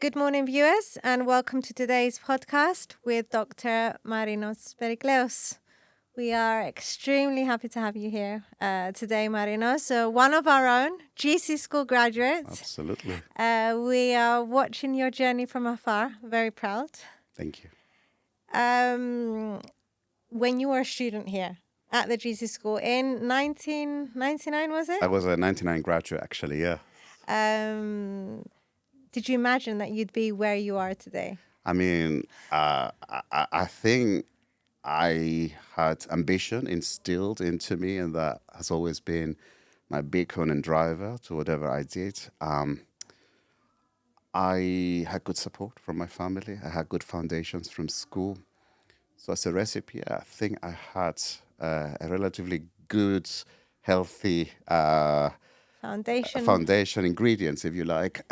Good morning, viewers, and welcome to today's podcast with Dr. Marinos Pericleous. We are extremely happy to have you here today, Marinos. So one of our own GC school graduates. Absolutely. We are watching your journey from afar. Very proud. Thank you. When you were a student here at the GC school in 1999, was it? I was a 99 graduate, actually, yeah. Did you imagine that you'd be where you are today? I mean, I think I had ambition instilled into me, and that has always been my beacon and driver to whatever I did. I had good support from my family. I had good foundations from school. So as a recipe, I think I had a relatively good, healthy foundation ingredients, if you like.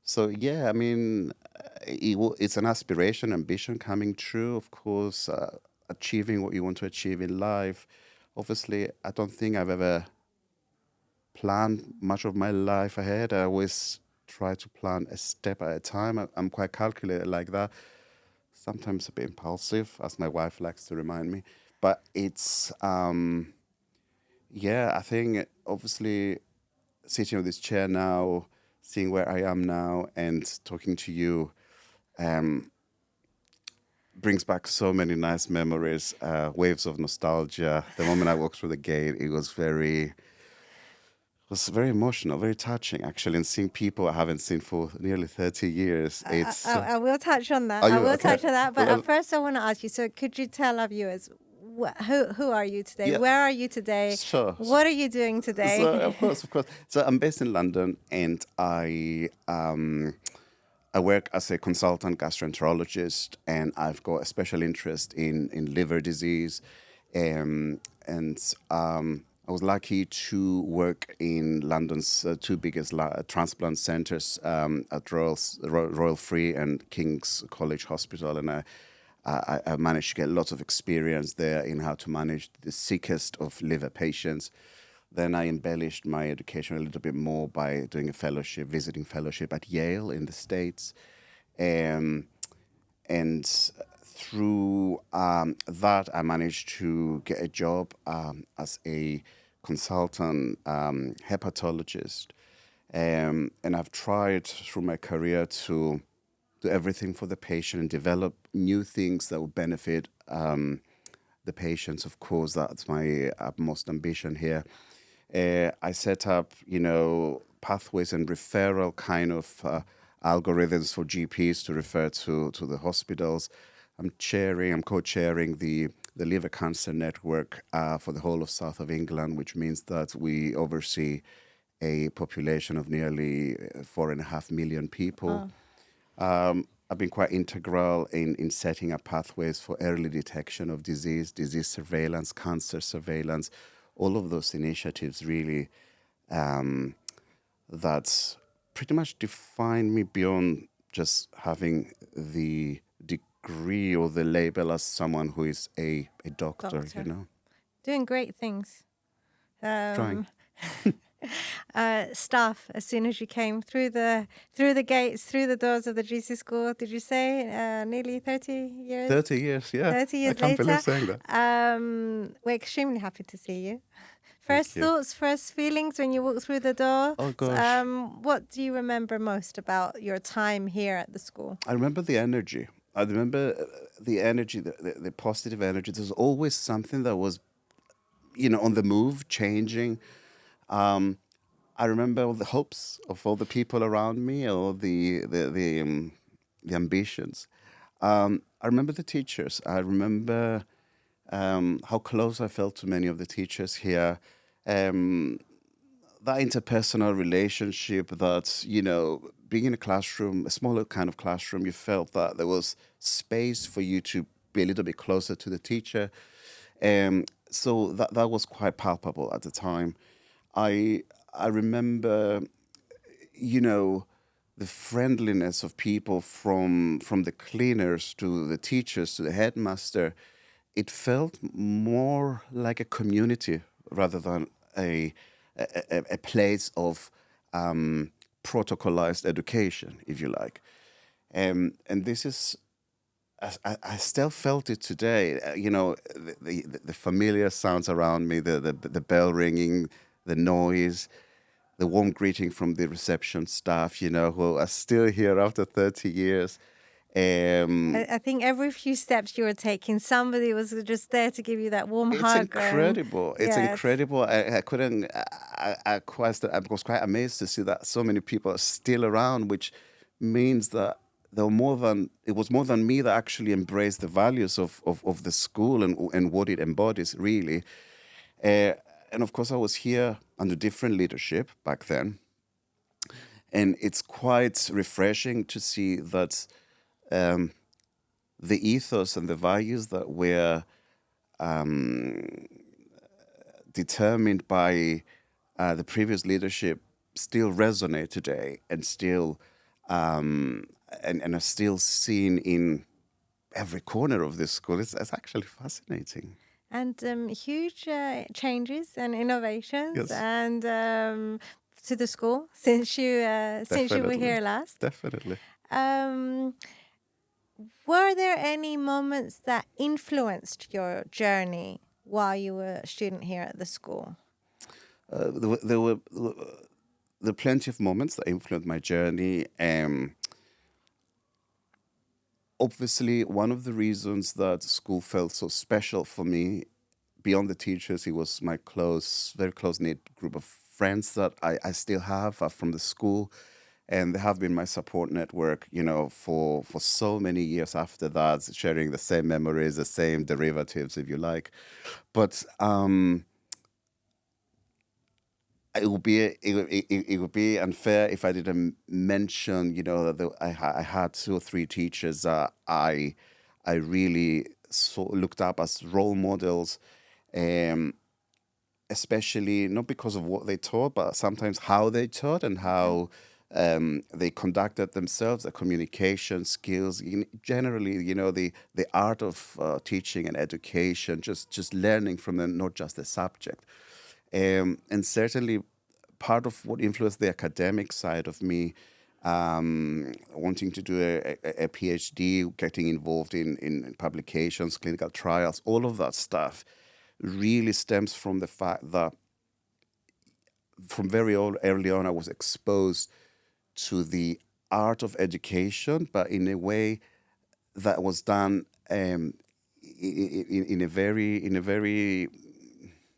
So yeah, I mean, it's an aspiration, ambition coming true. Of course, achieving what you want to achieve in life. Obviously, I don't think I've ever planned much of my life ahead. I always try to plan a step at a time. I'm quite calculated like that. Sometimes a bit impulsive, as my wife likes to remind me. But it's, I think obviously sitting on this chair now, seeing where I am now and talking to you brings back so many nice memories, waves of nostalgia. The moment I walked through the gate, it was very emotional, very touching, actually, and seeing people I haven't seen for nearly 30 years. I will touch on that. Touch on that. But at first, I want to ask you, so could you tell our viewers, who are you today? Yeah. Where are you today? Sure. What are you doing today? So, of course. So I'm based in London, and I work as a consultant gastroenterologist, and I've got a special interest in liver disease. I was lucky to work in London's two biggest transplant centres at Royal Free and King's College Hospital, and I managed to get lots of experience there in how to manage the sickest of liver patients. Then I embellished my education a little bit more by doing a fellowship, visiting fellowship at Yale in the States. And through that, I managed to get a job as a consultant hepatologist. And I've tried through my career to do everything for the patient and develop new things that will benefit the patients. Of course, that's my utmost ambition here. I set up, pathways and referral kind of algorithms for GPs to refer to the hospitals. I'm co-chairing the Liver Cancer Network for the whole of south of England, which means that we oversee a population of nearly 4.5 million people. Oh. I've been quite integral in setting up pathways for early detection of disease surveillance, cancer surveillance, all of those initiatives really that pretty much define me beyond just having the degree or the label as someone who is a doctor, Doing great things. Trying. Staff, as soon as you came through the gates, through the doors of the GC school, did you say nearly 30 years? 30 years, yeah. 30 years I can't later. believe saying that. We're extremely happy to see you. First thoughts, first feelings when you walked through the door. Oh, gosh. What do you remember most about your time here at the school? I remember the energy. I remember the energy, the positive energy. There's always something that was, on the move, changing. I remember all the hopes of all the people around me, or the ambitions. I remember the teachers. I remember how close I felt to many of the teachers here. That interpersonal relationship that, being in a classroom, a smaller kind of classroom, you felt that there was space for you to be a little bit closer to the teacher. So that was quite palpable at the time. I remember, the friendliness of people from the cleaners to the teachers to the headmaster. It felt more like a community rather than a place of protocolized education, if you like. And this is, I still felt it today. The familiar sounds around me, the bell ringing, the noise, the warm greeting from the reception staff, who are still here after 30 years. I think every few steps you were taking, somebody was just there to give you that warm It's hug. incredible. It's incredible. I couldn't. I was quite amazed to see that so many people are still around, which means that it was more than me that actually embraced the values of the school and what it embodies, really. And of course, I was here under different leadership back then, and it's quite refreshing to see that the ethos and the values that were determined by the previous leadership still resonate today and still and are still seen in every corner of this school. It's actually fascinating. And huge changes and innovations, Yes. and to the school since you were here last. Definitely. Were there any moments that influenced your journey while you were a student here at the school? There were plenty of moments that influenced my journey. Obviously, one of the reasons that school felt so special for me, beyond the teachers, it was my very close-knit group of friends that I still have from the school. And they have been my support network, for so many years after that, sharing the same memories, the same derivatives, if you like. But it would be unfair if I didn't mention, that I had 2 or 3 teachers that I really looked up as role models, especially not because of what they taught, but sometimes how they taught and how they conducted themselves, their communication skills, generally, the art of teaching and education, just learning from them, not just the subject. And certainly part of what influenced the academic side of me, wanting to do a PhD, getting involved in publications, clinical trials, all of that stuff really stems from the fact that from very early on I was exposed to the art of education, but in a way that was done in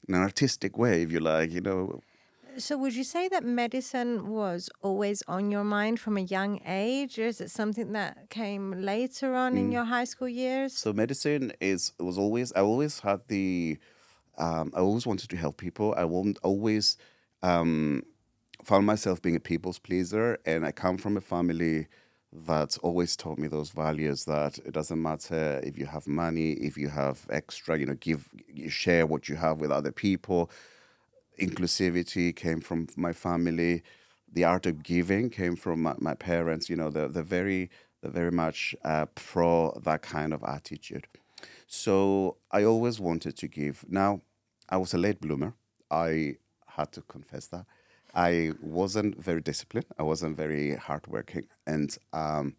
an artistic way, if you like, So would you say that medicine was always on your mind from a young age, or is it something that came later on in your high school years? So medicine I always had I always wanted to help people. I won't always found myself being a people's pleaser, and I come from a family that always taught me those values, that it doesn't matter if you have money, if you have extra, you share what you have with other people. Inclusivity came from my family. The art of giving came from my parents. They're very much pro that kind of attitude. So I always wanted to give. Now, I was a late bloomer. I had to confess that. I wasn't very disciplined. I wasn't very hardworking, and I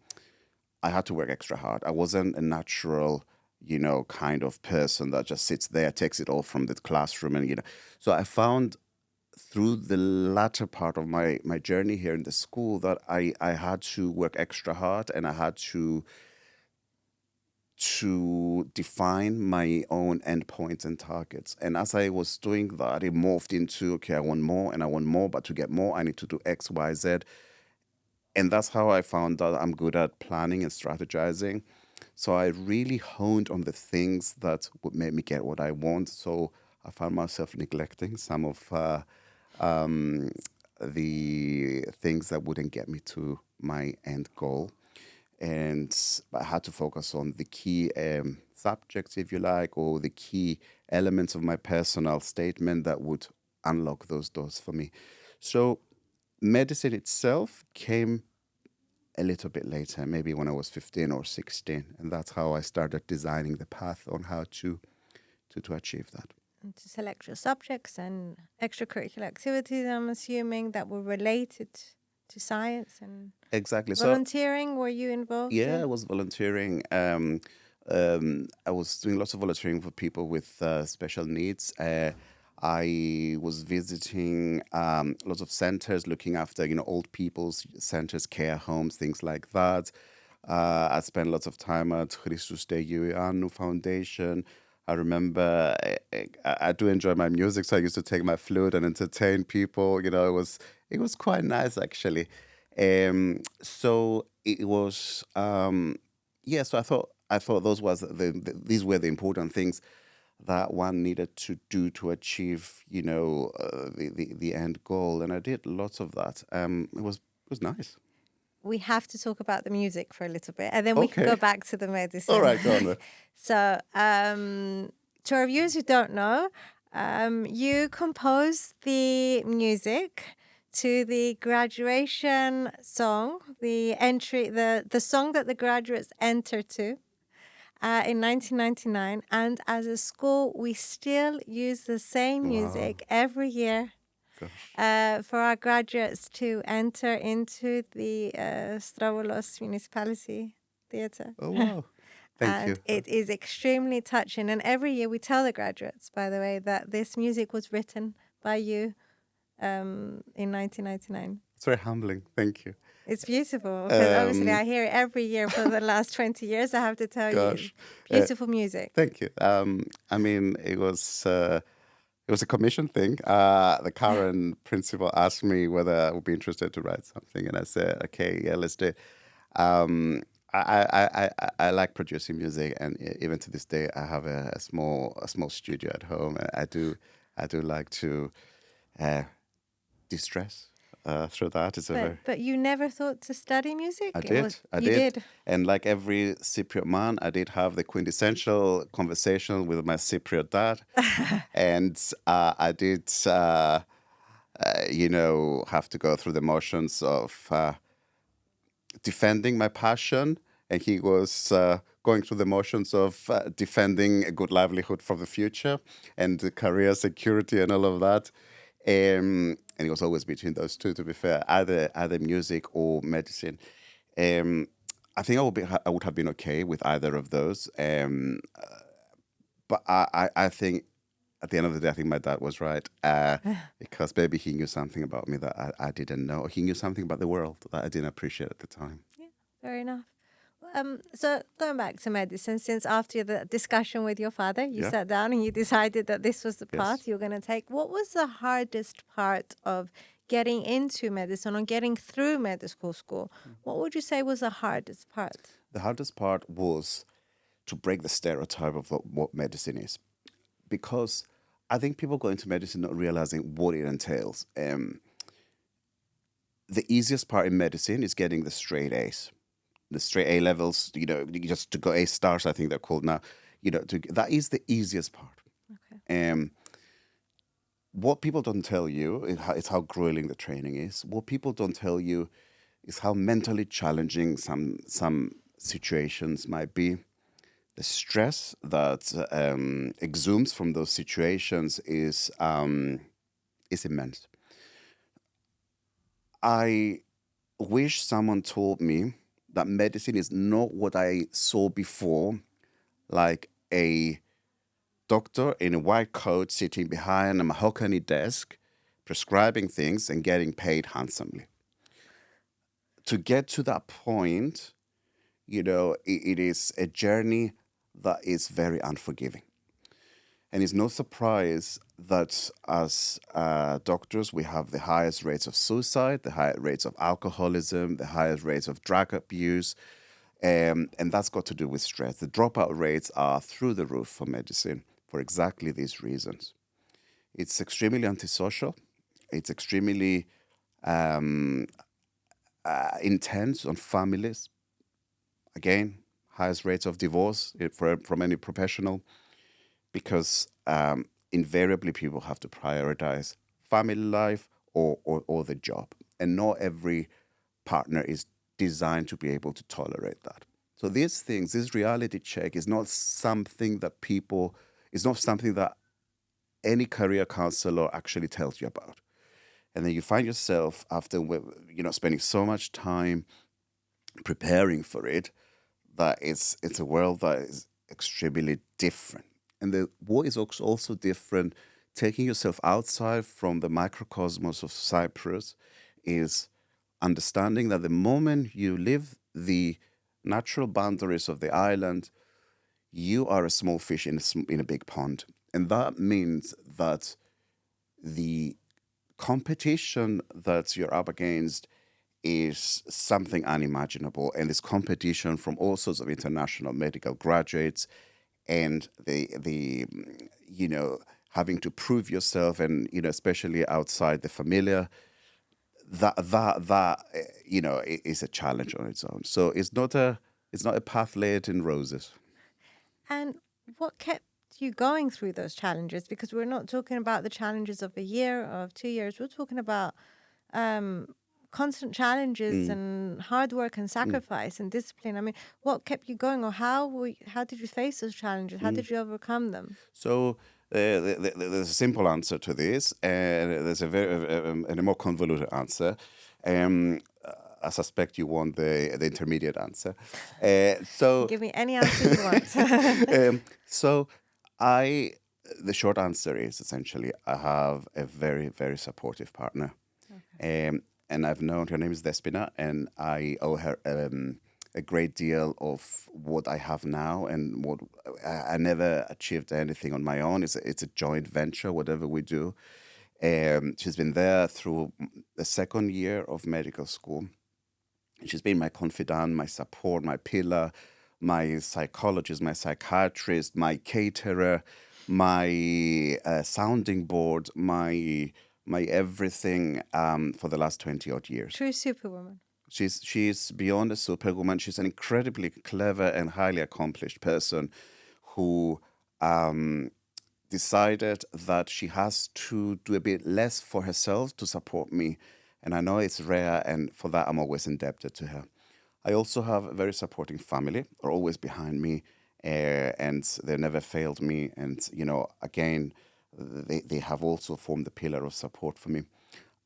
had to work extra hard. I wasn't a natural, kind of person that just sits there, takes it all from the classroom, and So I found through the latter part of my journey here in the school that I had to work extra hard, and I had to define my own endpoints and targets. And as I was doing that, it morphed into, okay, I want more and I want more, but to get more, I need to do X, Y, Z. And that's how I found that I'm good at planning and strategizing. So I really honed on the things that would make me get what I want. So I found myself neglecting some of the things that wouldn't get me to my end goal. And I had to focus on the key subjects, if you like, or the key elements of my personal statement that would unlock those doors for me. So medicine itself came a little bit later, maybe when I was 15 or 16. And that's how I started designing the path on how to achieve that. And to select your subjects and extracurricular activities, I'm assuming, that were related to science and Exactly. So volunteering. Were you involved? yeah, I was volunteering. I was doing lots of volunteering for people with special needs. I was visiting lots of centers, looking after old people's centers, care homes, things like that. I spent lots of time at Christus de Ioannou Foundation. I remember I do enjoy my music, so I used to take my flute and entertain people. It was quite nice actually. So it was yeah. So I thought these were the important things that one needed to do to achieve the end goal, and I did lots of that. It was nice. We have to talk about the music for a little bit, and then we can Okay. go back to the medicine. All right, go on. So, to our viewers who don't know, you composed the music to the graduation song, the song that the graduates enter to in 1999. And as a school, we still use the same music every year Gosh. for our graduates to enter into the Strovolos Municipality Theatre. Oh wow. Thank you. And it is extremely touching. And every year we tell the graduates, by the way, that this music was written by you in 1999. It's very humbling. Thank you. It's beautiful. Because obviously I hear it every year for the last 20 years, I have to tell you. Gosh. Beautiful music. Thank you. I mean, it was a commission thing. The current principal asked me whether I would be interested to write something, and I said, "Okay, yeah, let's do it." I like producing music, and even to this day, I have a small studio at home. I do like to distress through that. But you never thought to study music? I did. You did. And like every Cypriot man, I did have the quintessential conversation with my Cypriot dad. And I did, have to go through the motions of defending my passion. And he was going through the motions of defending a good livelihood for the future and the career security and all of that. And it was always between those two, to be fair, either music or medicine. I think I would have been okay with either of those. But I think at the end of the day, I think my dad was right because maybe he knew something about me that I didn't know. He knew something about the world that I didn't appreciate at the time. Yeah, fair enough. So going back to medicine, since after the discussion with your father, you sat down and you decided that this was the path you were going to take. What was the hardest part of getting into medicine or getting through medical school? What would you say was the hardest part? The hardest part was to break the stereotype of what medicine is. Because I think people go into medicine not realizing what it entails. The easiest part in medicine is getting the straight A's. The straight A levels, just to go A stars, I think they're called now. That is the easiest part. Okay. What people don't tell you is how grueling the training is. What people don't tell you is how mentally challenging some situations might be. The stress that exudes from those situations is immense. I wish someone told me that medicine is not what I saw before, like a doctor in a white coat sitting behind a mahogany desk, prescribing things and getting paid handsomely. To get to that point, it is a journey that is very unforgiving. And it's no surprise that as doctors, we have the highest rates of suicide, the highest rates of alcoholism, the highest rates of drug abuse, and that's got to do with stress. The dropout rates are through the roof for medicine for exactly these reasons. It's extremely antisocial. It's extremely intense on families. Again, highest rates of divorce from any professional, because invariably people have to prioritize family life or the job. And not every partner is designed to be able to tolerate that. So these things, this reality check is not something that any career counselor actually tells you about. And then you find yourself after, spending so much time preparing for it, that it's a world that is extremely different. And what is also different, taking yourself outside from the microcosmos of Cyprus, is understanding that the moment you leave the natural boundaries of the island, you are a small fish in a big pond. And that means that the competition that you're up against is something unimaginable. And this competition from all sorts of international medical graduates, and the having to prove yourself, and especially outside the familiar, that is a challenge on its own. So it's not a path laid in roses. And what kept you going through those challenges? Because we're not talking about the challenges of a year or of 2 years. We're talking about constant challenges and hard work and sacrifice and discipline. I mean, what kept you going, or how did you face those challenges? How did you overcome them? So there's a simple answer to this, and there's a more convoluted answer. I suspect you want the intermediate answer. So give me any answer you want. The short answer is essentially I have a very, very supportive partner. Okay. And I've known, her name is Despina, and I owe her a great deal of what I have now, and what I never achieved anything on my own. It's a joint venture, whatever we do. She's been there through the second year of medical school. She's been my confidant, my support, my pillar, my psychologist, my psychiatrist, my caterer, my sounding board, my everything for the last 20 odd years. True superwoman. She's beyond a superwoman. She's an incredibly clever and highly accomplished person who decided that she has to do a bit less for herself to support me. And I know it's rare, and for that I'm always indebted to her. I also have a very supporting family, are always behind me, and they never failed me. And, again, they have also formed the pillar of support for me.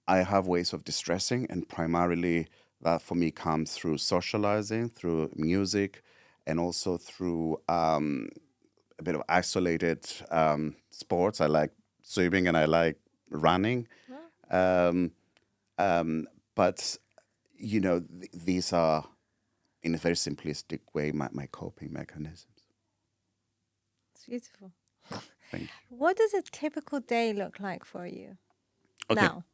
I have ways of distressing, and primarily that for me comes through socializing, through music, and also through a bit of isolated sports. I like swimming and I like running. But, these are, in a very simplistic way, my coping mechanisms. It's beautiful. Thank you. What does a typical day look like for you now?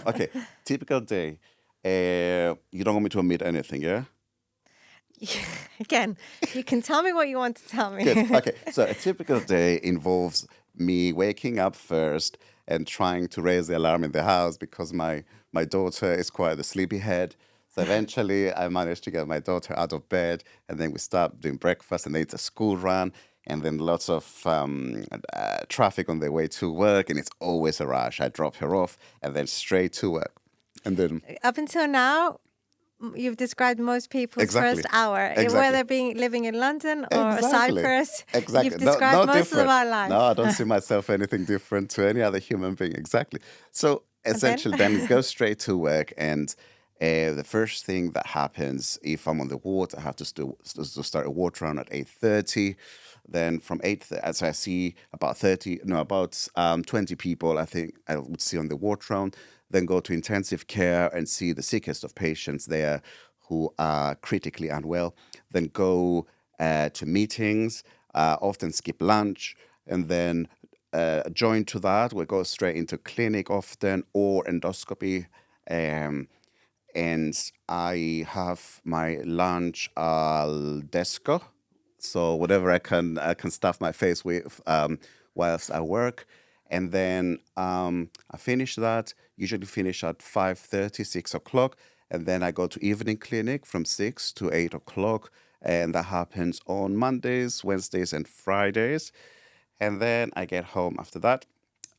Okay. Typical day. You don't want me to omit anything, yeah? Again, you can tell me what you want to tell me. Good. Okay. So a typical day involves me waking up first and trying to raise the alarm in the house, because my daughter is quite a sleepyhead. So eventually I managed to get my daughter out of bed, and then we start doing breakfast, and then it's a school run, and then lots of traffic on the way to work, and it's always a rush. I drop her off and then straight to work. And then up until now, you've described most people's first hour, Exactly. whether living in London or Cyprus. Exactly. You've described most different. of our life. No, I don't see myself anything different to any other human being. Exactly. So essentially, then go straight to work, and the first thing that happens, if I'm on the ward, I have to start a ward round at 8:30. Then from 8:30, so I see about 20 people, I think I would see on the ward round. Then go to intensive care and see the sickest of patients there who are critically unwell. Then go to meetings, often skip lunch, and then join to that. We go straight into clinic often, or endoscopy. And I have my lunch al desco, so whatever I can stuff my face with whilst I work. And then I finish that, usually finish at 5:30, 6 o'clock. And then I go to evening clinic from 6 to 8 o'clock. And that happens on Mondays, Wednesdays, and Fridays. And then I get home after that.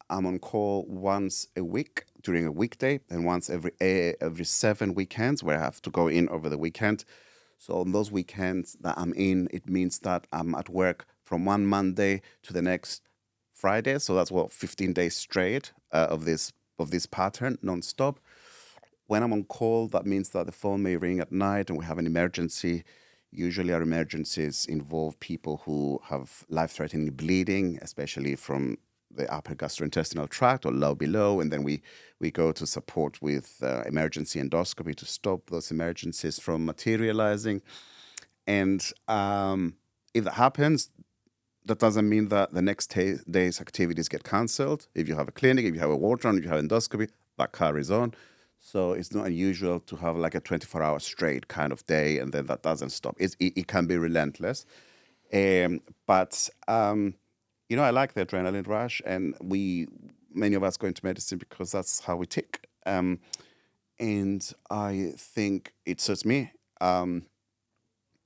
I'm on call once a week during a weekday, and once every 7 weekends, where I have to go in over the weekend. So on those weekends that I'm in, it means that I'm at work from one Monday to the next Friday. So that's 15 days straight of this of this pattern non-stop. When I'm on call, that means that the phone may ring at night and we have an emergency. Usually our emergencies involve people who have life-threatening bleeding, especially from the upper gastrointestinal tract or low below, and then we go to support with emergency endoscopy to stop those emergencies from materializing. And if that happens, that doesn't mean that the next day's activities get cancelled. If you have a clinic, if you have a ward run, if you have endoscopy, that carries on. So it's not unusual to have like a 24-hour straight kind of day, and then that doesn't stop. It can be relentless. But I like the adrenaline rush, and many of us go into medicine because that's how we tick. And I think it suits me. And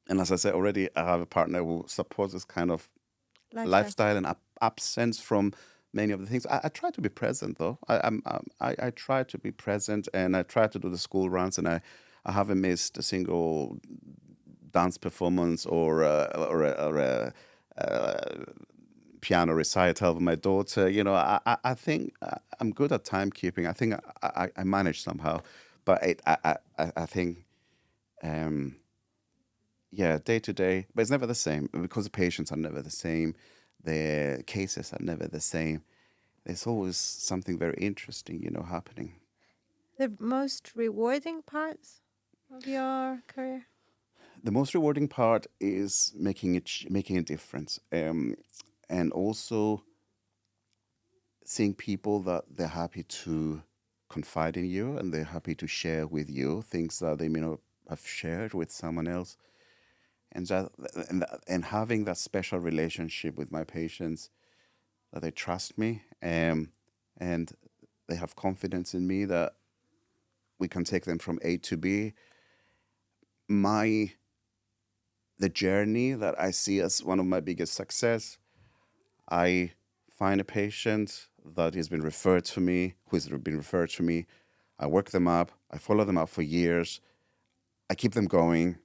as I said already, I have a partner who supports this kind of lifestyle and absence from many of the things. I try to be present, though. I try to be present, and I try to do the school runs, and I haven't missed a single dance performance or a piano recital with my daughter. I think I'm good at timekeeping. I think I manage somehow, but I think day to day, but it's never the same because the patients are never the same. The cases are never the same. There's always something very interesting, happening. The most rewarding parts of your career? The most rewarding part is making a difference, and also seeing people that they're happy to confide in you and they're happy to share with you things that they may not have shared with someone else. And having that special relationship with my patients, that they trust me, and they have confidence in me that we can take them from A to B. The journey that I see as one of my biggest success, I find a patient that has been referred to me, I work them up, I follow them up for years, I keep them going.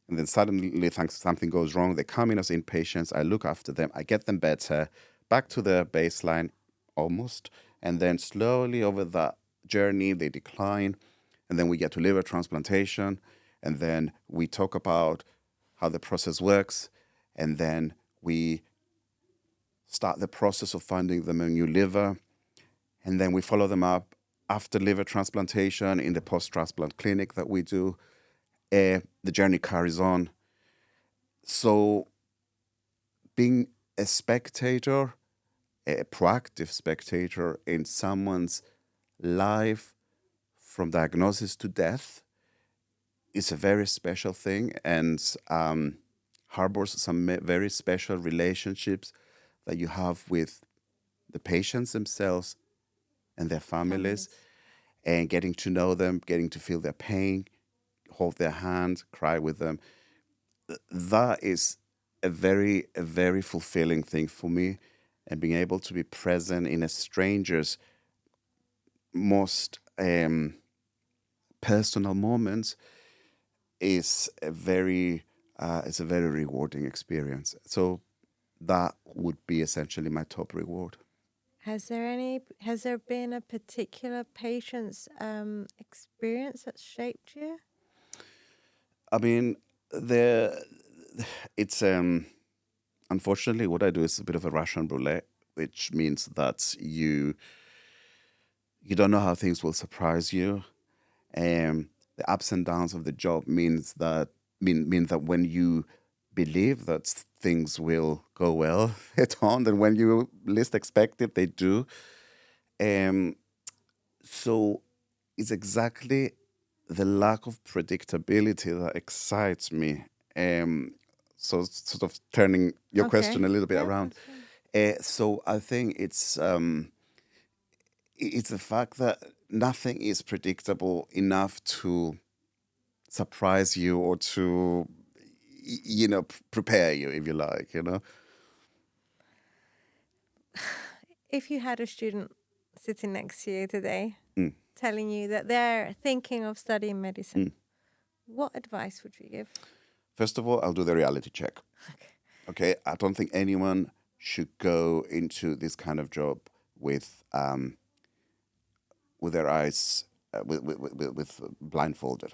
And then suddenly something goes wrong. They come in as inpatients. I look after them. I get them better, back to their baseline almost. And then slowly over that journey, they decline. And then we get to liver transplantation. And then we talk about how the process works. And then we start the process of finding them a new liver. And then we follow them up after liver transplantation in the post-transplant clinic that we do. The journey carries on. So being a spectator, a proactive spectator in someone's life from diagnosis to death is a very special thing, and harbors some very special relationships that you have with the patients themselves and their families, and getting to know them, getting to feel their pain, hold their hand, cry with them. That is a very fulfilling thing for me, and being able to be present in a stranger's most personal moments is a very rewarding experience. So that would be essentially my top reward. Has there been a particular patient's experience that shaped you? I mean, it's unfortunately what I do is a bit of a Russian roulette, which means that you don't know how things will surprise you. The ups and downs of the job means that when you believe that things will go well, it's on, and when you least expect it, they do. So it's exactly the lack of predictability that excites me. So sort of turning your question a little bit around. So I think it's the fact that nothing is predictable enough to surprise you or to, prepare you, if you like, If you had a student sitting next to you today telling you that they're thinking of studying medicine, what advice would you give? First of all, I'll do the reality check. Okay, I don't think anyone should go into this kind of job with with their eyes with blindfolded.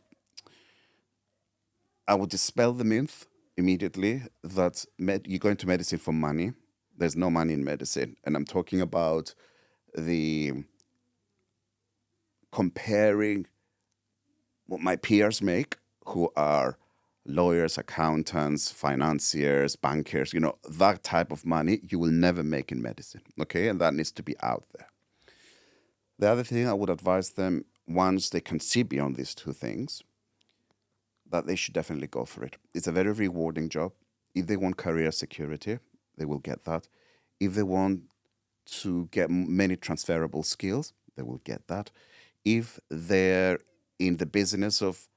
I would dispel the myth immediately that you go into medicine for money. There's no money in medicine. And I'm talking about the comparing what my peers make, who are lawyers, accountants, financiers, bankers, that type of money you will never make in medicine, okay? And that needs to be out there. The other thing I would advise them, once they can see beyond these two things, that they should definitely go for it. It's a very rewarding job. If they want career security, they will get that. If they want to get many transferable skills, they will get that. If they're in the business of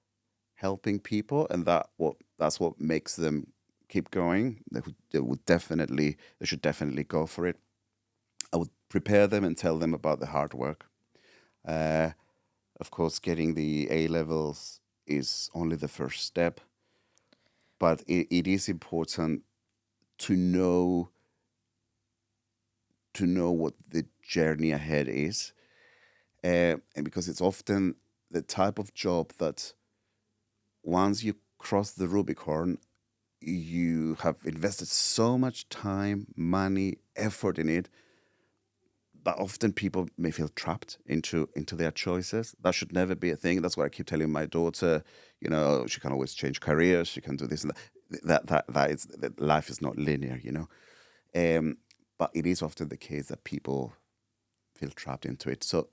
helping people, and that's what makes them keep going, they should definitely go for it. I would prepare them and tell them about the hard work. Of course, getting the A levels is only the first step, but it is important to know what the journey ahead is, and because it's often the type of job that once you cross the Rubicon, you have invested so much time, money, effort in it, that often people may feel trapped into their choices. That should never be a thing. That's what I keep telling my daughter. She can always change careers. She can do this and that. That life is not linear. But it is often the case that people feel trapped into it. So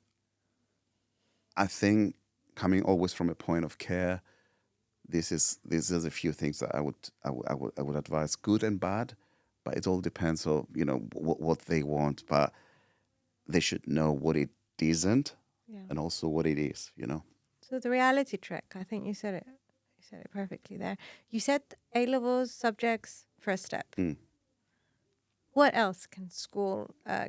I think coming always from a point of care, this is a few things that I would advise, good and bad, but it all depends on what they want. But they should know what it isn't, and also what it is. So the reality check, I think you said it. You said it perfectly there. You said A levels subjects first step. What else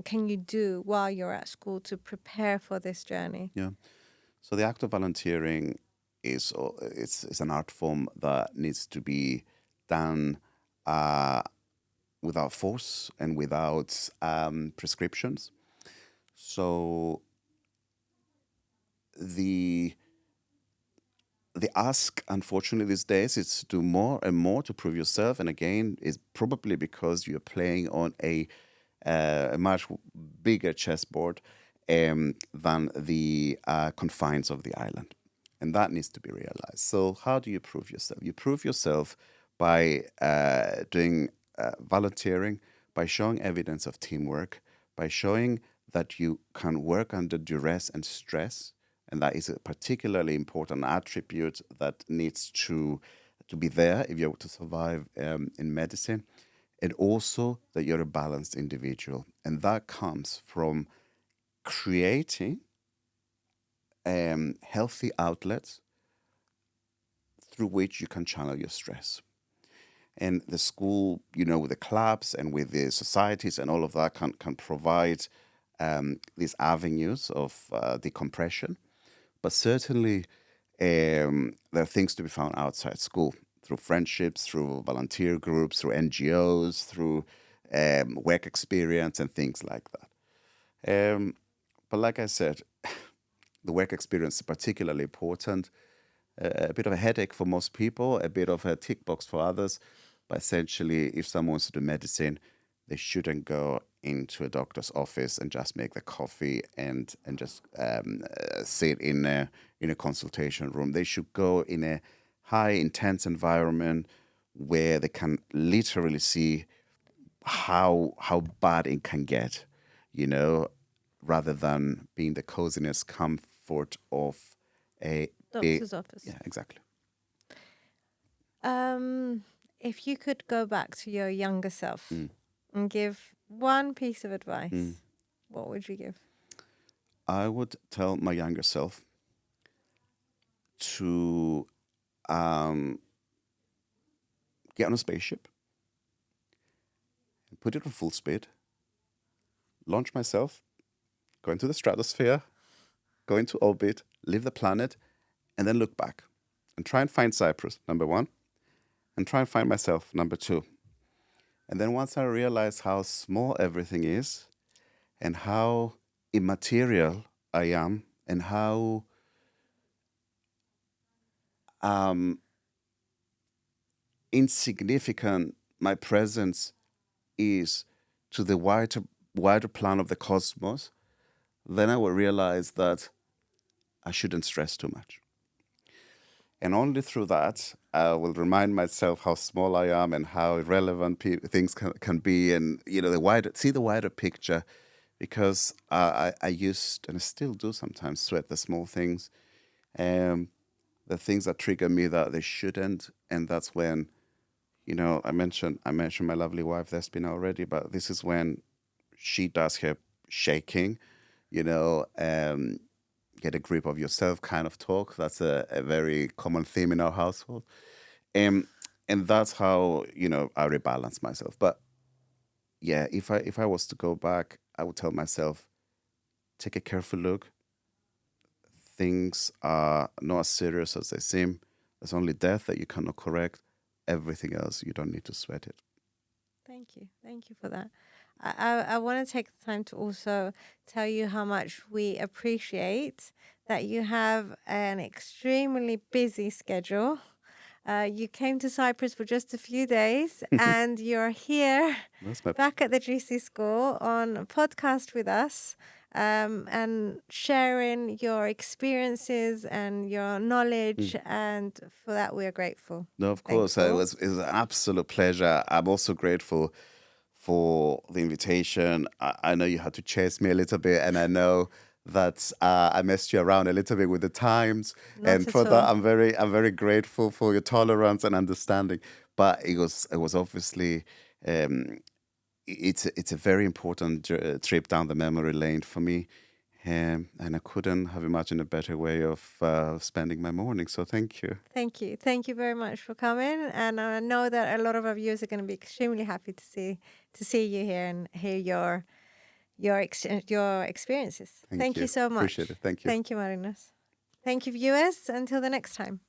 can you do while you're at school to prepare for this journey? Yeah. So the act of volunteering is an art form that needs to be done without force and without prescriptions. So the ask, unfortunately, these days is to do more and more to prove yourself. And again, is probably because you're playing on a much bigger chessboard than the confines of the island. And that needs to be realized. So how do you prove yourself? You prove yourself by doing volunteering, by showing evidence of teamwork, by showing that you can work under duress and stress. And that is a particularly important attribute that needs to be there if you're to survive in medicine. And also that you're a balanced individual. And that comes from creating healthy outlets through which you can channel your stress. And the school, with the clubs and with the societies and all of that can provide these avenues of decompression. But certainly there are things to be found outside school, through friendships, through volunteer groups, through NGOs, through work experience and things like that. But like I said, the work experience is particularly important. A bit of a headache for most people, a bit of a tick box for others. But essentially, if someone wants to do medicine, they shouldn't go into a doctor's office and just make the coffee and just sit in a consultation room. They should go in a high intense environment where they can literally see how bad it can get, rather than being the coziness, comfort of a Doctor's office. Yeah, exactly. If you could go back to your younger self and give one piece of advice, what would you give? I would tell my younger self to get on a spaceship and put it on full speed, launch myself, go into the stratosphere, go into orbit, leave the planet, and then look back and try and find Cyprus, number one, and try and find myself, number two. And then once I realize how small everything is and how immaterial I am and how insignificant my presence is to the wider plan of the cosmos, then I will realize that I shouldn't stress too much. And only through that, I will remind myself how small I am and how irrelevant things can be, and see the wider picture. Because I used, and I still do sometimes, sweat the small things, the things that trigger me that they shouldn't, and that's when, I mentioned my lovely wife Despina already, but this is when she does her shaking, get a grip of yourself kind of talk. That's a very common theme in our household, and that's how I rebalance myself. But yeah, if I was to go back, I would tell myself, take a careful look. Things are not as serious as they seem. There's only death that you cannot correct. Everything else, you don't need to sweat it. Thank you. Thank you for that. I want to take the time to also tell you how much we appreciate that you have an extremely busy schedule. You came to Cyprus for just a few days and you're here back at the GC school on a podcast with us, and sharing your experiences and your knowledge. And for that, we are grateful. No, of course. It was an absolute pleasure. I'm also grateful for the invitation. I know you had to chase me a little bit, and I know that I messed you around a little bit with the times. And for that, I'm very grateful for your tolerance and understanding. But it was obviously it's a very important trip down the memory lane for me. And I couldn't have imagined a better way of spending my morning. So thank you. Thank you. Thank you very much for coming. And I know that a lot of our viewers are going to be extremely happy to see you here and hear your experiences. Thank you so much. Appreciate it. Thank you. Thank you, Marinos. Thank you, viewers. Until the next time.